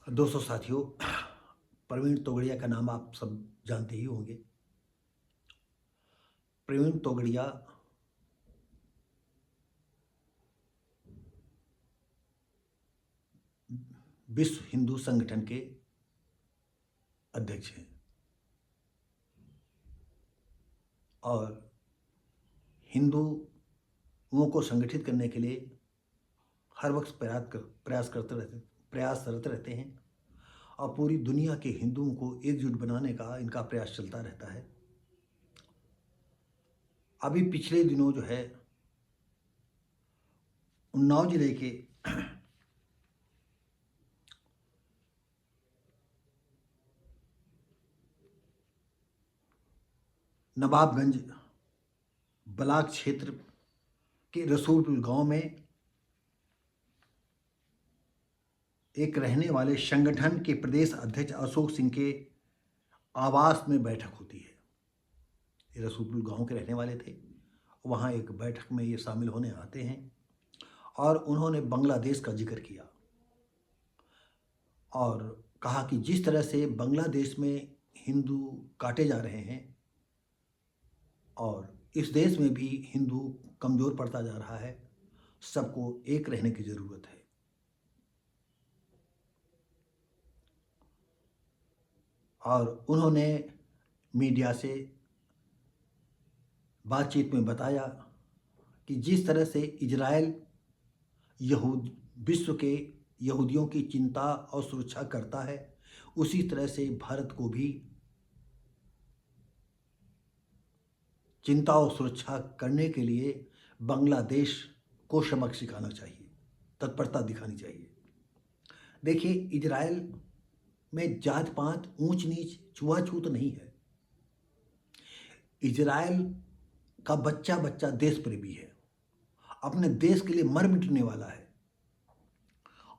दोस्तों साथियों, प्रवीण तोगड़िया का नाम आप सब जानते ही होंगे। प्रवीण तोगड़िया विश्व हिंदू संगठन के अध्यक्ष हैं और हिंदुओं को संगठित करने के लिए हर वक्त प्रयासरत रहते हैं और पूरी दुनिया के हिंदुओं को एकजुट बनाने का इनका प्रयास चलता रहता है। अभी पिछले दिनों जो है उन्नाव जिले के नवाबगंज ब्लॉक क्षेत्र के रसूलपुर गांव में एक रहने वाले संगठन के प्रदेश अध्यक्ष अशोक सिंह के आवास में बैठक होती है। ये रसूलपुर गांव के रहने वाले थे। वहाँ एक बैठक में ये शामिल होने आते हैं और उन्होंने बांग्लादेश का जिक्र किया और कहा कि जिस तरह से बांग्लादेश में हिंदू काटे जा रहे हैं और इस देश में भी हिंदू कमज़ोर पड़ता जा रहा है, सबको एक रहने की ज़रूरत है। और उन्होंने मीडिया से बातचीत में बताया कि जिस तरह से इजराइल विश्व के यहूदियों की चिंता और सुरक्षा करता है, उसी तरह से भारत को भी चिंता और सुरक्षा करने के लिए बांग्लादेश को सबक सिखाना चाहिए, तत्परता दिखानी चाहिए। देखिए, इजराइल में जात पात, ऊंच नीच, छुआछूत नहीं है। इजराइल का बच्चा बच्चा देश प्रेमी है, अपने देश के लिए मर मिटने वाला है।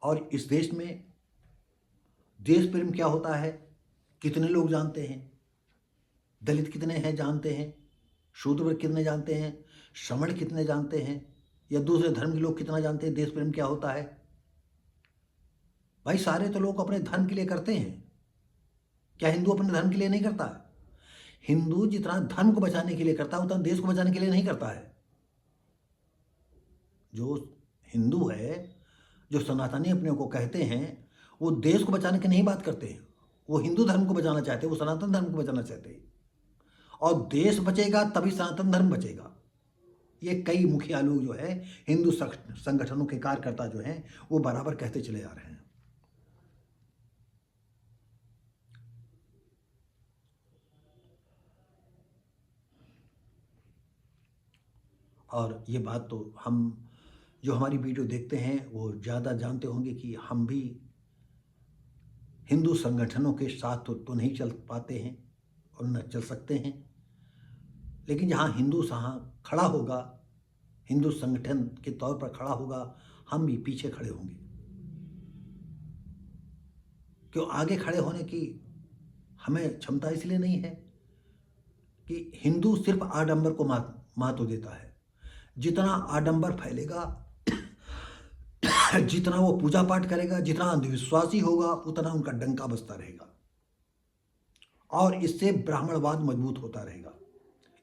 और इस देश में देश प्रेम क्या होता है कितने लोग जानते हैं? दलित कितने हैं जानते हैं? शूद्र वर्ग कितने जानते हैं? श्रमण कितने जानते हैं? या दूसरे धर्म के लोग कितना जानते हैं देश प्रेम क्या होता है? भाई, सारे तो लोग अपने धर्म के लिए करते हैं। क्या हिंदू अपने धर्म के लिए नहीं करता है? हिंदू जितना धर्म को बचाने के लिए करता है उतना देश को बचाने के लिए नहीं करता है। जो हिंदू है, जो सनातनी अपने को कहते हैं, वो देश को बचाने की नहीं बात करते हैं। वो हिंदू धर्म को बचाना चाहते हैं, वो सनातन धर्म को बचाना चाहते हैं। और देश बचेगा तभी सनातन धर्म बचेगा। ये कई मुखिया लोग जो है, हिंदू संगठनों के कार्यकर्ता जो हैं, वो बराबर कहते चले आ रहे हैं। और ये बात तो हम जो हमारी वीडियो देखते हैं वो ज़्यादा जानते होंगे कि हम भी हिंदू संगठनों के साथ तो नहीं चल पाते हैं और न चल सकते हैं, लेकिन जहाँ हिंदू खड़ा होगा, हिंदू संगठन के तौर पर खड़ा होगा, हम भी पीछे खड़े होंगे। क्यों आगे खड़े होने की हमें क्षमता इसलिए नहीं है कि हिंदू सिर्फ आडंबर को महत्व देता है। जितना आडंबर फैलेगा, जितना वो पूजा पाठ करेगा, जितना अंधविश्वासी होगा, उतना उनका डंका बजता रहेगा और इससे ब्राह्मणवाद मजबूत होता रहेगा।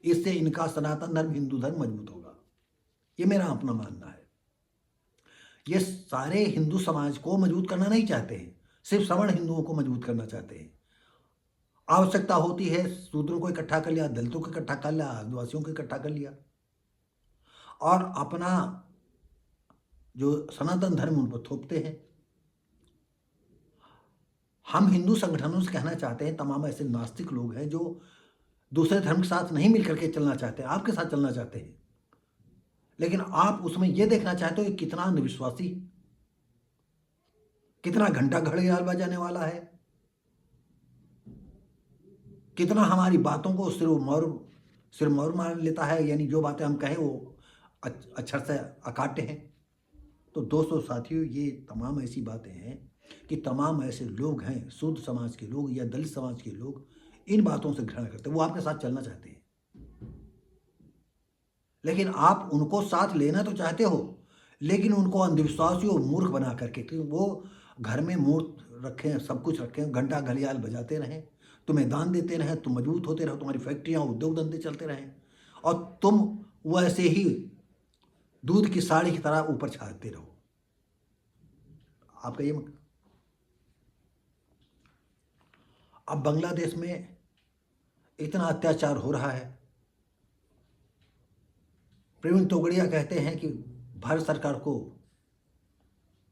इससे इनका सनातन धर्म, हिंदू धर्म मजबूत होगा। ये मेरा अपना मानना है। ये सारे हिंदू समाज को मजबूत करना नहीं चाहते हैं, सिर्फ सवर्ण हिंदुओं को मजबूत करना चाहते हैं। आवश्यकता होती है शूद्रों को इकट्ठा कर लिया, दलितों को इकट्ठा कर लिया, आदिवासियों को इकट्ठा कर लिया और अपना जो सनातन धर्म उन पर थोपते हैं। हम हिंदू संगठनों से कहना चाहते हैं, तमाम ऐसे नास्तिक लोग हैं जो दूसरे धर्म के साथ नहीं मिल करके चलना चाहते, आपके साथ चलना चाहते हैं, लेकिन आप उसमें यह देखना चाहते हो कि कितना अंधविश्वासी, कितना घंटा घड़ियाल बजाने वाला है, कितना हमारी बातों को सिरमौर मान लेता है, यानी जो बातें हम कहें वो अक्षर से अकाट्य हैं। तो दोस्तों साथियों, ये तमाम ऐसी बातें हैं कि तमाम ऐसे लोग हैं, शुद्ध समाज के लोग या दलित समाज के लोग, इन बातों से घृणा करते हैं। वो आपके साथ चलना चाहते हैं, लेकिन आप उनको साथ लेना तो चाहते हो, लेकिन उनको अंधविश्वासी और मूर्ख बना करके, क्योंकि वो घर में मूर्त रखें, सब कुछ रखें, घंटा घड़ियाल बजाते रहें, तुम्हें दान देते रहें, तुम मजबूत होते रहो, तुम्हारी फैक्ट्रियाँ उद्योग धंधे चलते रहें और तुम वैसे ही दूध की साड़ी की तरह ऊपर छाते रहो। आपका ये अब बांग्लादेश में इतना अत्याचार हो रहा है। प्रवीण तोगड़िया कहते हैं कि भारत सरकार को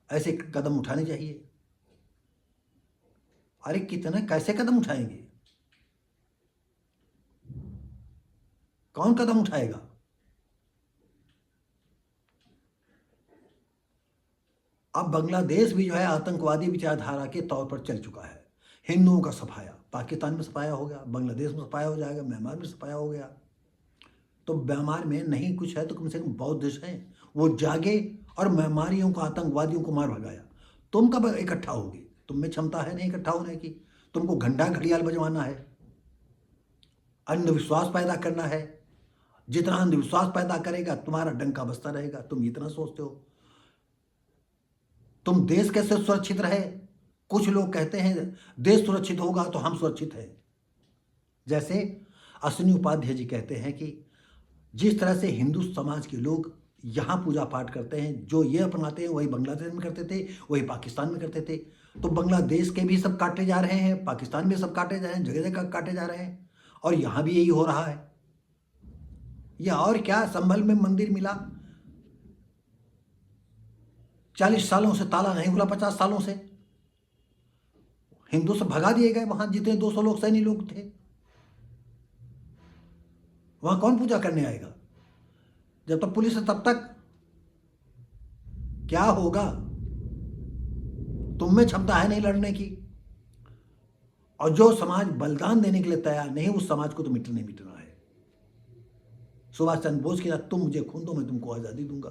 ऐसे कदम उठाने चाहिए। अरे कितने कैसे कदम उठाएंगे? कौन कदम उठाएगा? अब बांग्लादेश भी जो है आतंकवादी विचारधारा के तौर पर चल चुका है। हिंदुओं का सफाया पाकिस्तान में सफाया हो गया, बांग्लादेश में सफाया हो जाएगा, म्यांमार में सफाया हो गया। तो म्यांमार में नहीं कुछ है तो कम से कम बौद्ध देश हैं, वो जागे और म्यांमारियों को, आतंकवादियों को मार भगाया। तुम कब इकट्ठा होगे? तुम में क्षमता है नहीं इकट्ठा होने की। तुमको घंटा घड़ियाल बजवाना है, अंधविश्वास पैदा करना है। जितना अंधविश्वास पैदा करेगा तुम्हारा डंका बसता रहेगा। तुम इतना सोचते हो। तुम देश कैसे सुरक्षित रहे? कुछ लोग कहते हैं देश सुरक्षित होगा तो हम सुरक्षित हैं। जैसे अश्विनी उपाध्याय जी कहते हैं कि जिस तरह से हिंदू समाज के लोग यहाँ पूजा पाठ करते हैं, जो ये अपनाते हैं वही बांग्लादेश में करते थे, वही पाकिस्तान में करते थे। तो बांग्लादेश के भी सब काटे जा रहे हैं, पाकिस्तान में सब काटे जा रहे हैं, जगह जगह काटे जा रहे हैं और यहाँ भी यही हो रहा है। या और क्या, संभल में मंदिर मिला, 40 सालों से ताला नहीं खुला, 50 सालों से हिंदू सब भगा दिए गए। वहां जितने 200 लोग सैनिक लोग थे, वहां कौन पूजा करने आएगा? जब तक पुलिस है तब तक क्या होगा? तुम में क्षमता है नहीं लड़ने की। और जो समाज बलिदान देने के लिए तैयार नहीं, उस समाज को तो मिटना है। सुभाष चंद्र बोस की तुम मुझे खून दो मैं तुमको आजादी दूंगा।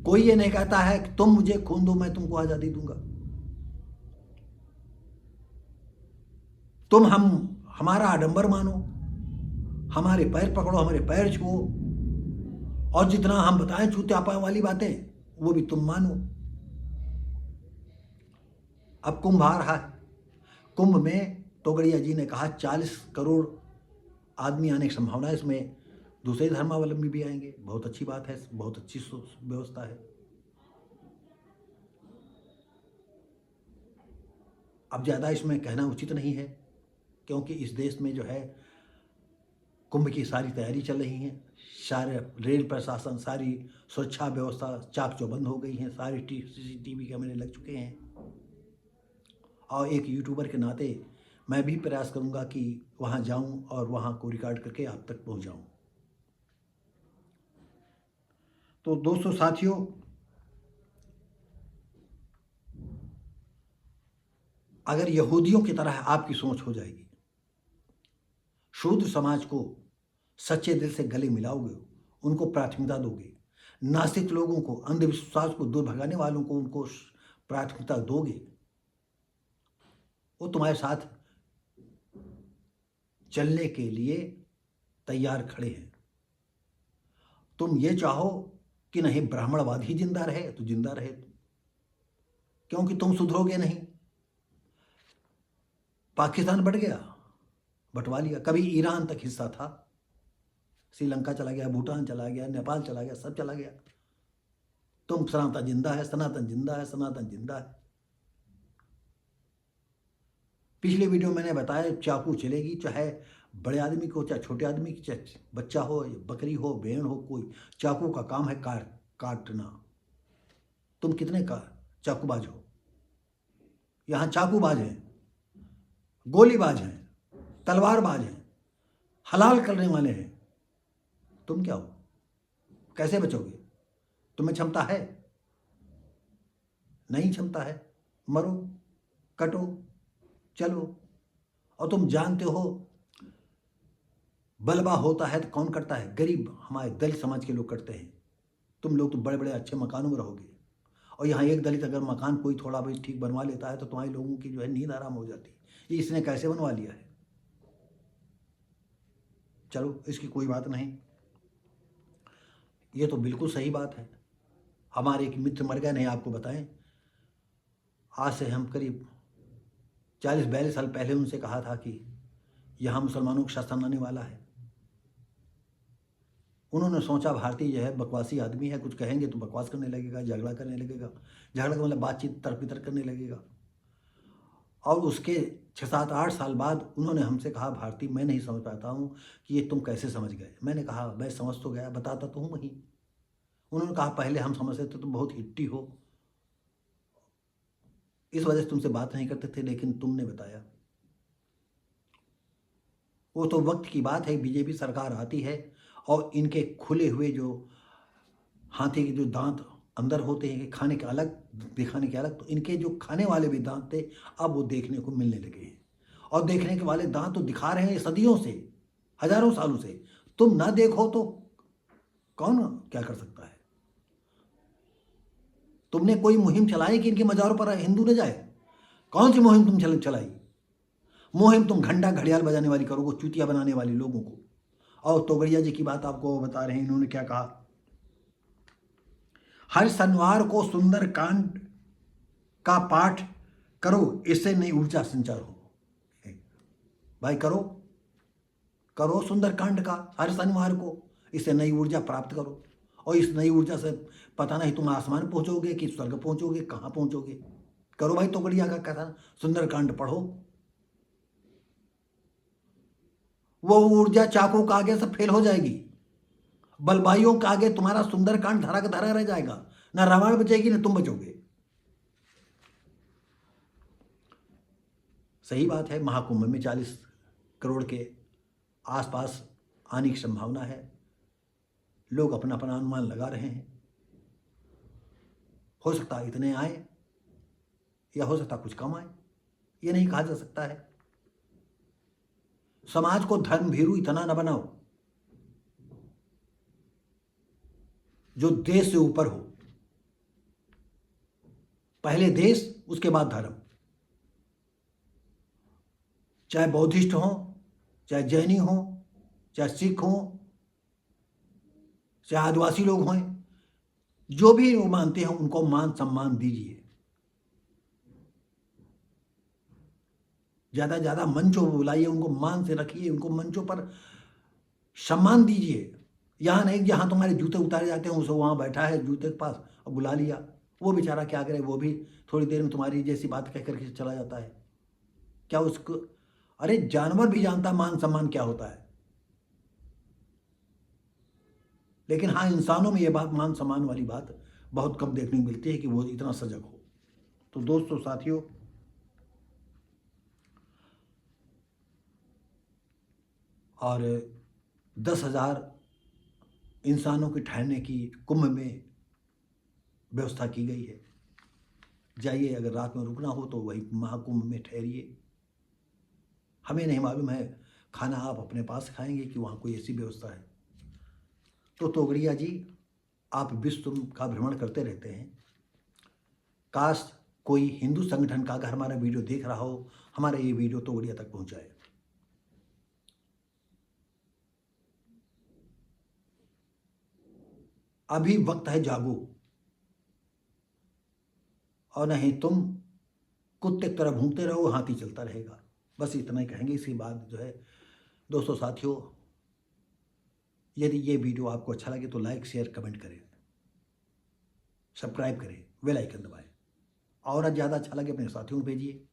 कोई ये नहीं कहता है कि तुम मुझे खून दो मैं तुमको आजादी दूंगा। तुम हमारा आडंबर मानो, हमारे पैर पकड़ो, हमारे पैर छुओ और जितना हम बताएं छूत्यापा वाली बातें वो भी तुम मानो। अब कुंभ आ रहा है। कुंभ में तोगड़िया जी ने कहा 40 करोड़ आदमी आने की संभावना है। इसमें दूसरे धर्मावलंबी भी आएंगे। बहुत अच्छी बात है, बहुत अच्छी व्यवस्था है। अब ज़्यादा इसमें कहना उचित नहीं है क्योंकि इस देश में जो है कुंभ की सारी तैयारी चल रही है। सारे रेल प्रशासन, सारी सुरक्षा व्यवस्था चाक चौबंद हो गई है। सारे CCTV कैमरे लग चुके हैं। और एक यूट्यूबर के नाते मैं भी प्रयास करूंगा कि वहां जाऊं और वहां को रिकॉर्ड करके आप तक पहुंच जाऊं। तो दोस्तों साथियों, अगर यहूदियों की तरह आपकी सोच हो जाएगी, शूद्र समाज को सच्चे दिल से गले मिलाओगे, उनको प्राथमिकता दोगे, नास्तिक लोगों को, अंधविश्वास को दूर भगाने वालों को उनको प्राथमिकता दोगे, वो तुम्हारे साथ चलने के लिए तैयार खड़े हैं। तुम ये चाहो कि नहीं ब्राह्मणवाद ही जिंदा रहे तो जिंदा रहे, क्योंकि तुम सुधरोगे नहीं। पाकिस्तान बढ़ गया, बंटवा लिया। कभी ईरान तक हिस्सा था, श्रीलंका चला गया, भूटान चला गया, नेपाल चला गया, सब चला गया। तुम सनातन जिंदा है, सनातन जिंदा है, सनातन जिंदा है। पिछले वीडियो मैंने बताया चाकू चलेगी, चाहे बड़े आदमी को, चाहे छोटे आदमी की, चाहे बच्चा हो, बकरी हो, भेड़ हो, कोई चाकू का काम है काटना। तुम कितने का चाकूबाज हो? यहाँ चाकूबाज हैं, गोलीबाज हैं, तलवारबाज हैं, हलाल करने वाले हैं। तुम क्या हो? कैसे बचोगे? तुम्हें क्षमता है? नहीं क्षमता है, मरो, कटो, चलो। और तुम जानते हो बलवा होता है तो कौन करता है? गरीब हमारे दलित समाज के लोग करते हैं। तुम लोग तो बड़े बड़े अच्छे मकानों में रहोगे और यहाँ एक दलित अगर मकान कोई थोड़ा बहुत ठीक बनवा लेता है तो तुम्हारे लोगों की जो है नींद आराम हो जाती है। इसने कैसे बनवा लिया है? चलो इसकी कोई बात नहीं, ये तो बिल्कुल सही बात है। हमारे एक मित्र मर गए, नहीं आपको बताएं, आज से हम करीब 40-42 साल पहले उनसे कहा था कि यहाँ मुसलमानों का शासन आने वाला है। उन्होंने सोचा भारतीय जो है बकवासी आदमी है, कुछ कहेंगे तो बकवास करने लगेगा, झगड़ा करने लगेगा, झगड़ा का मतलब बातचीत तर्क वितर्क करने लगेगा। और उसके 6-7-8 साल बाद उन्होंने हमसे कहा, भारती मैं नहीं समझ पाता हूँ कि ये तुम कैसे समझ गए। मैंने कहा मैं समझ तो गया, बताता तो हूँ वहीं। उन्होंने कहा पहले हम समझते थे तुम बहुत हिट्टी हो, इस वजह से तुमसे बात नहीं करते थे, लेकिन तुमने बताया। वो तो वक्त की बात है, बीजेपी सरकार आती है और इनके खुले हुए जो हाथी के जो दांत अंदर होते हैं खाने के अलग दिखाने के अलग, तो इनके जो खाने वाले भी दांत थे अब वो देखने को मिलने लगे हैं। और देखने के वाले दांत तो दिखा रहे हैं सदियों से, हजारों सालों से। तुम ना देखो तो कौन क्या कर सकता है। तुमने कोई मुहिम चलाई कि इनके मज़ारों पर हिंदू न जाए? कौन सी मुहिम तुम चलाई? मुहिम तुम घंटा घड़ियाल बजाने वाली करोगे, चूतिया बनाने वाले लोगों को। और तोगड़िया जी की बात आपको बता रहे हैं, इन्होंने क्या कहा, हर शनिवार को सुंदर कांड का पाठ करो, इससे नई ऊर्जा संचार हो। भाई करो करो सुंदरकांड का हर शनिवार को, इससे नई ऊर्जा प्राप्त करो। और इस नई ऊर्जा से पता नहीं तुम आसमान पहुंचोगे कि स्वर्ग पहुंचोगे, कहाँ पहुंचोगे। करो भाई तोगड़िया का कथन, सुंदरकांड पढ़ो। वो ऊर्जा चाकू के आगे से फेल हो जाएगी, बलवाइयों के आगे तुम्हारा सुंदरकांड धरा का धरा रह जाएगा। ना रावण बचेगी ना तुम बचोगे। सही बात है, महाकुंभ में 40 करोड़ के आसपास आने की संभावना है। लोग अपना अपना अनुमान लगा रहे हैं, हो सकता है इतने आए या हो सकता कुछ कम आए, ये नहीं कहा जा सकता है। समाज को धर्म भीरू इतना न बनाओ जो देश से ऊपर हो। पहले देश उसके बाद धर्म। चाहे बौद्धिस्ट हो, चाहे जैनी हो, चाहे सिख हो, चाहे आदिवासी लोग हों, जो भी वो मानते हैं उनको मान सम्मान दीजिए। ज़्यादा ज़्यादा मंचों पर बुलाइए, उनको मान से रखिए, उनको मंचों पर सम्मान दीजिए। यहाँ नहीं जहाँ तुम्हारे जूते उतारे जाते हैं उसे वहाँ बैठा है जूते के पास और बुला लिया, वो बेचारा क्या करे, वो भी थोड़ी देर में तुम्हारी जैसी बात कह करके चला जाता है। क्या उसको, अरे जानवर भी जानता मान सम्मान क्या होता है। लेकिन हाँ, इंसानों में ये बात मान सम्मान वाली बात बहुत कम देखने को मिलती है कि वो इतना सजग हो। तो दोस्तों साथियों, और 10,000 इंसानों के ठहरने की कुंभ में व्यवस्था की गई है। जाइए, अगर रात में रुकना हो तो वही महाकुंभ में ठहरिए। हमें नहीं मालूम है खाना आप अपने पास खाएंगे कि वहाँ कोई ऐसी व्यवस्था है। तो तोगड़िया जी, आप विश्व का भ्रमण करते रहते हैं, काश कोई हिंदू संगठन का अगर हमारा वीडियो देख रहा हो, हमारा ये वीडियो तोगड़िया तक पहुँचाए। अभी वक्त है, जागो, और नहीं तुम कुत्ते की तरह भूखते रहो, हाथी चलता रहेगा। बस इतना ही कहेंगे। इसके बाद जो है दोस्तों साथियों, यदि ये वीडियो आपको अच्छा लगे तो लाइक शेयर कमेंट करें, सब्सक्राइब करें, बेल आइकन दबाएं। और ज़्यादा अच्छा लगे अपने साथियों को भेजिए,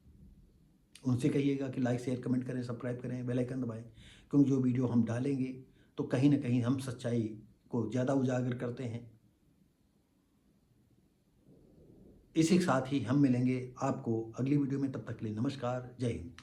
उनसे कहिएगा कि लाइक शेयर कमेंट करें, सब्सक्राइब करें, बेल आइकन दबाएं। क्योंकि जो वीडियो हम डालेंगे तो कहीं ना कहीं हम सच्चाई को ज़्यादा उजागर करते हैं। इसी के साथ ही हम मिलेंगे आपको अगली वीडियो में, तब तक के लिए नमस्कार, जय हिंद।